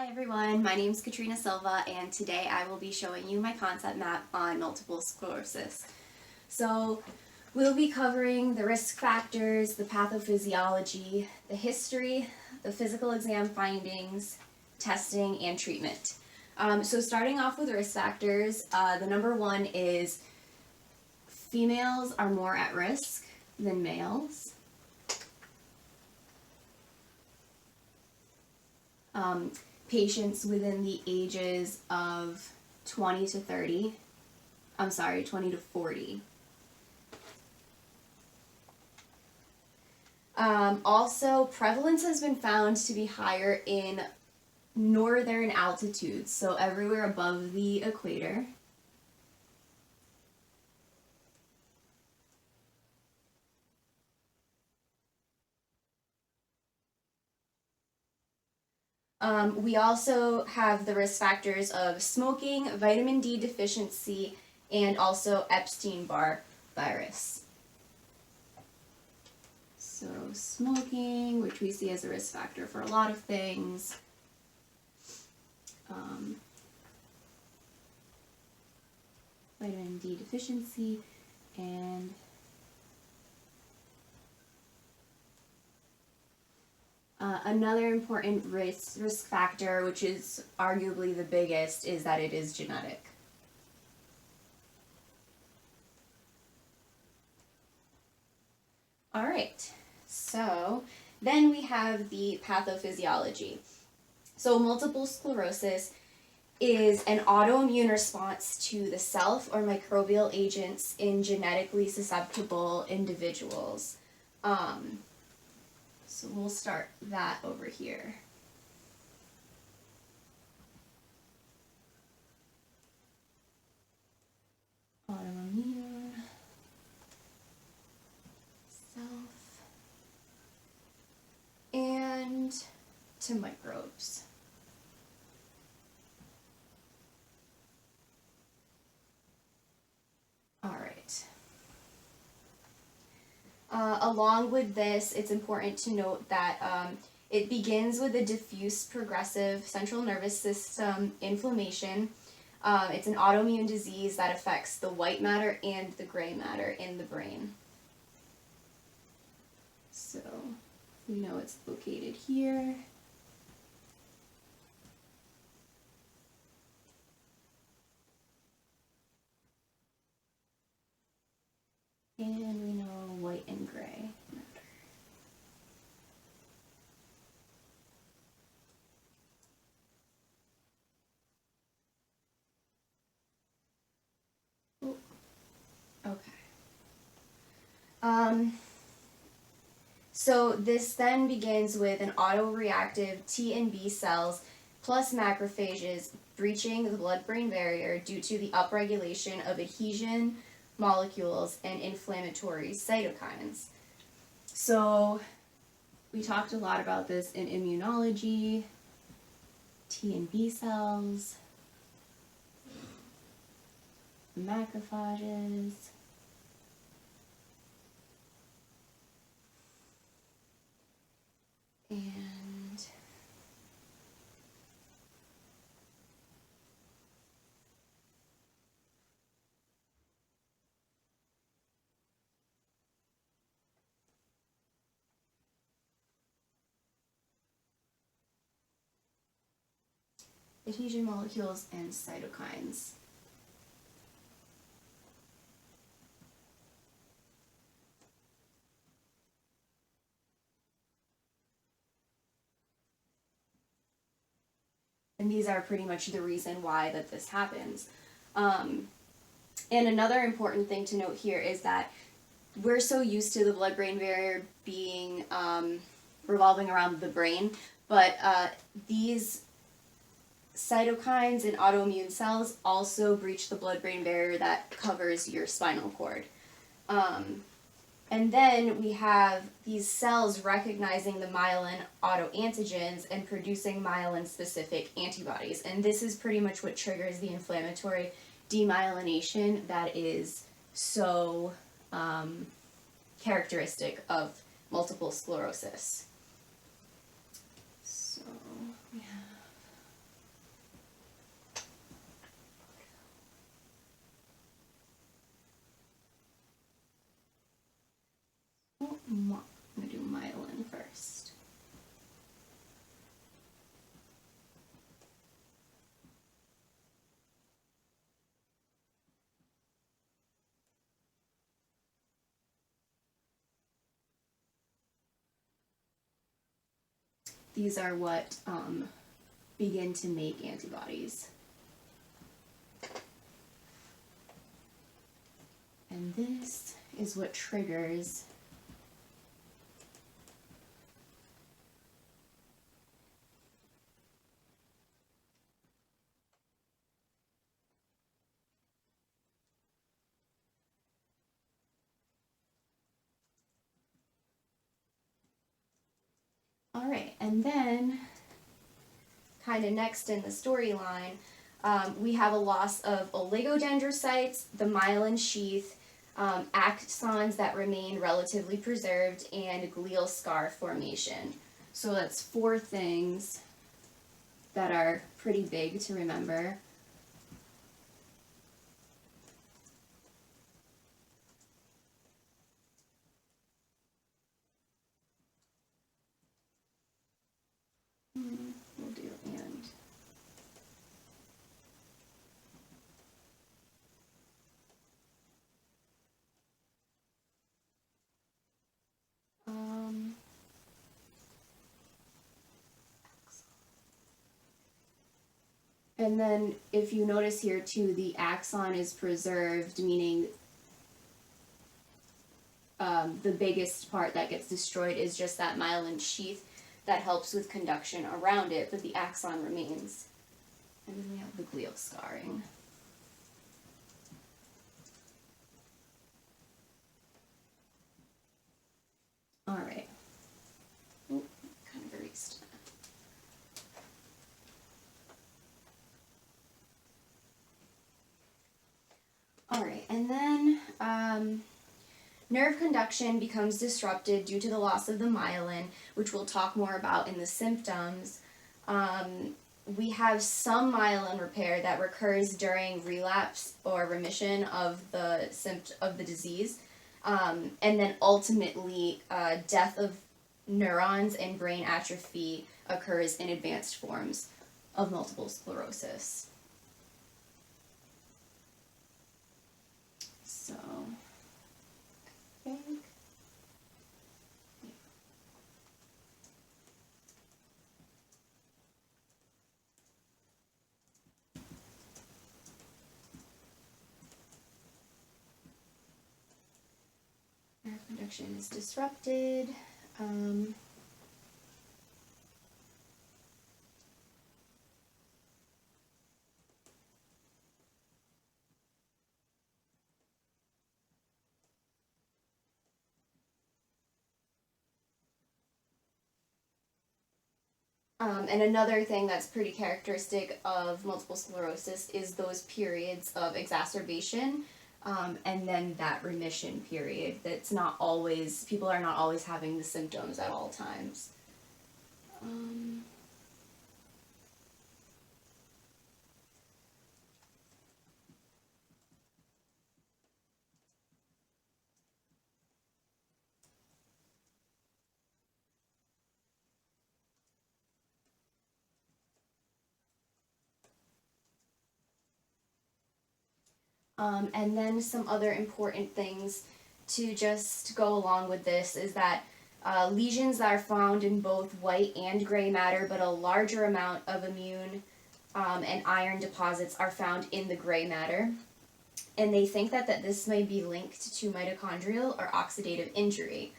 Hi everyone, my name is Katrina Silva and today I will be showing you my concept map on multiple sclerosis. So we'll be covering the risk factors, the pathophysiology, the history, the physical exam findings, testing, and treatment. So starting off with risk factors, the number one is females are more at risk than males. Patients within the ages of 20 to 30, 20 to 40. Also, prevalence has been found to be higher in northern altitudes, so everywhere above the equator. We also have the risk factors of smoking, vitamin D deficiency, and also Epstein-Barr virus. So smoking, which we see as a risk factor for a lot of things. Vitamin D deficiency and another important risk factor, which is arguably the biggest, is that it is genetic. All right, so then we have the pathophysiology. So multiple sclerosis is an autoimmune response to the self or microbial agents in genetically susceptible individuals. So we'll start that over here. Autoimmune, self, and to microbes. All right. Along with this, it's important to note that it begins with a diffuse progressive central nervous system inflammation. It's an autoimmune disease that affects the white matter and the gray matter in the brain. So we know it's located here. And we know white and gray matter. Oh, okay. So this then begins with an autoreactive T and B cells plus macrophages breaching the blood-brain barrier due to the upregulation of adhesion molecules and inflammatory cytokines. So we talked a lot about this in immunology, T and B cells, macrophages, and adhesion molecules and cytokines. And these are pretty much the reason why that this happens. And another important thing to note here is that we're so used to the blood-brain barrier being revolving around the brain, but these cytokines and autoimmune cells also breach the blood-brain barrier that covers your spinal cord. And then we have these cells recognizing the myelin autoantigens and producing myelin-specific antibodies. And this is pretty much what triggers the inflammatory demyelination that is so characteristic of multiple sclerosis. So we have I'm going to do myelin first. These are what begin to make antibodies. And this is what triggers all right, and then kind of next in the storyline, we have a loss of oligodendrocytes, the myelin sheath, axons that remain relatively preserved, and glial scar formation. So that's 4 things that are pretty big to remember. We'll do and. And then if you notice here too, the axon is preserved, meaning the biggest part that gets destroyed is just that myelin sheath that helps with conduction around it, but the axon remains. And then we have the glial scarring. All right. Oh, kind of erased that. All right, and then nerve conduction becomes disrupted due to the loss of the myelin, which we'll talk more about in the symptoms. We have some myelin repair that recurs during relapse or remission of the disease, and then ultimately death of neurons and brain atrophy occurs in advanced forms of multiple sclerosis. So, I think, nerve conduction is disrupted. And another thing that's pretty characteristic of multiple sclerosis is those periods of exacerbation, and then that remission period. That's not always, people are not always having the symptoms at all times. And then some other important things to just go along with this is that lesions that are found in both white and gray matter, but a larger amount of immune and iron deposits are found in the gray matter. And they think that this may be linked to mitochondrial or oxidative injury.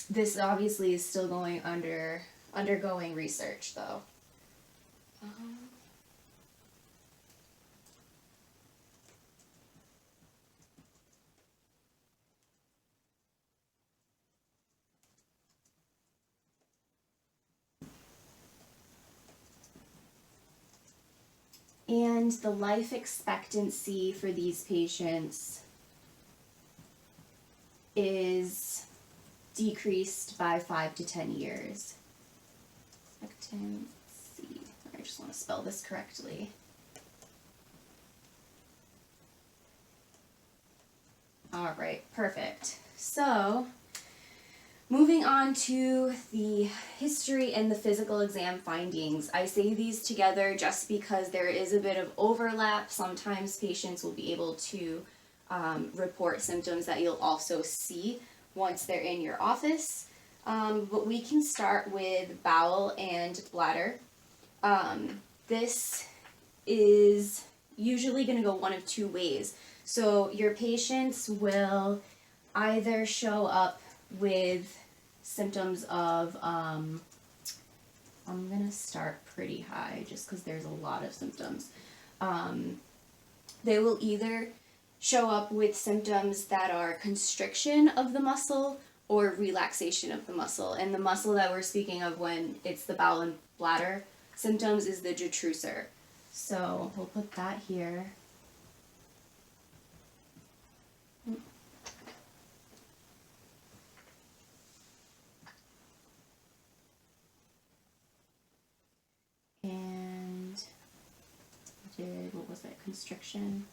This obviously is still undergoing research though. And the life expectancy for these patients is decreased by 5 to 10 years. Expectancy. I just want to spell this correctly. All right, perfect. So Moving on to the history and the physical exam findings. I say these together just because there is a bit of overlap. Sometimes patients will be able to report symptoms that you'll also see once they're in your office. But we can start with bowel and bladder. This is usually going to go one of two ways. So your patients will either show up with symptoms of, I'm going to start pretty high just because there's a lot of symptoms. They will either show up with symptoms that are constriction of the muscle or relaxation of the muscle. And the muscle that we're speaking of when it's the bowel and bladder symptoms is the detrusor. So we'll put that here. And did, what was that, constriction?